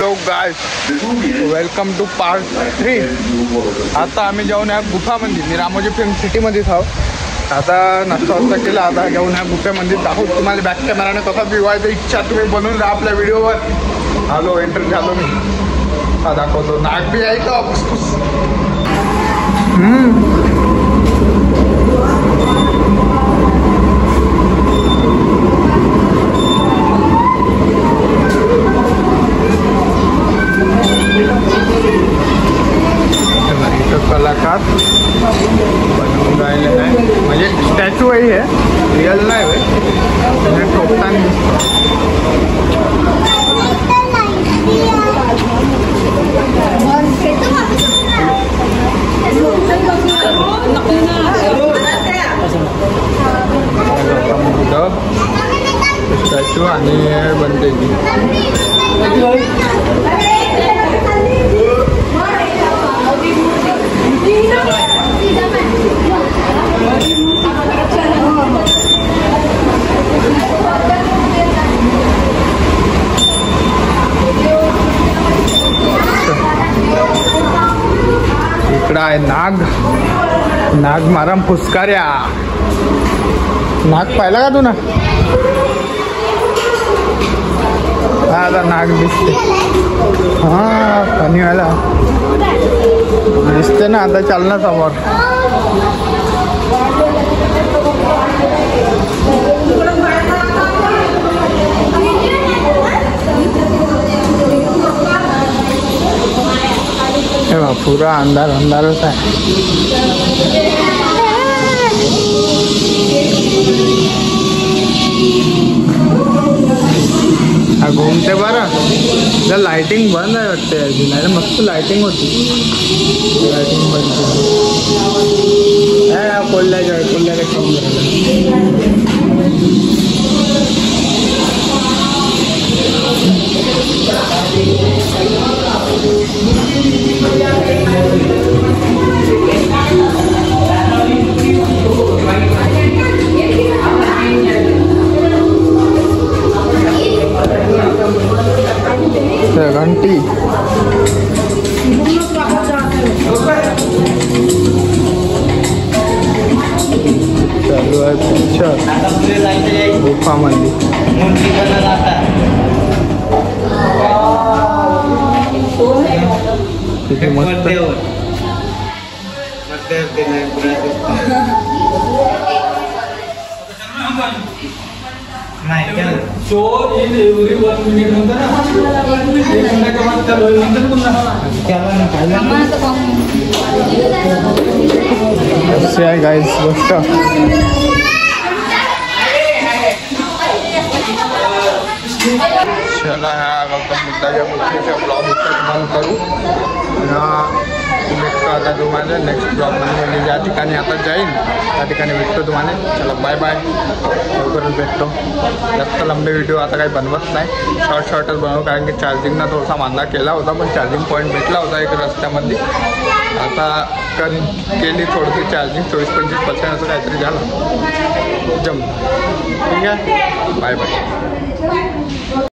Hello guys, welcome to part 3। आता आम्ही जाऊन या गुफामध्ये, मी रामोजी फिल्म सिटीमध्ये आहोत। आता नाश्ता वाजता केला, आता जाऊन ह्या गुफेमध्ये दाखवू तुम्हाला बॅक कॅमेराने कसा भिवायचा इच्छा तुम्ही बनवून राहा आपल्या व्हिडिओवर। आलो, एंटर झालो मी। हा दाखवतो, नाग बी आहे का? कलाकार बनवून राहिले आहे, म्हणजे स्टॅच्यू आहे, रिअल नाही आहे, ठोकताना स्टॅच्यू आणि बनते इकडं आहे नाग माराम फुसकार्या। नाग पाहिला का तू ना? आता नाग दिसते, हा पाणीवाला दिसते ना, आता चाल ना समोर। पूरा अंधारच आहे। हा घूमते बरं, जर लाइटिंग बंद आहे वाटते, अजून नाही मस्त लाइटिंग होती, लाइटिंग बंद कोल्ह्याला कमी घंटी चालू आहे पिक्चर गुफामध्ये। किती मस्त आहे गाइस गोष्ट। चला ह्या गौतम बुद्धाच्या मूर्तीचा ब्लॉग बंद करू, भेटतो आता तुम्हाला नेक्स्ट ब्लॉगमध्ये, म्हणजे ज्या ठिकाणी आता जाईन त्या ठिकाणी भेटतो तुम्हाला। चला बाय बाय, लवकरच भेटतो। जास्त लंबे व्हिडिओ आता काही बनवत नाही, शॉर्टच बनवू, कारण की चार्जिंगना थोडासा मांदा केला होता, पण चार्जिंग पॉईंट भेटला होता एक रस्त्यामध्ये। आता केली थोडीशी चार्जिंग, 24-25% असं काहीतरी झालं, जम ठीक आहे। Bye bye.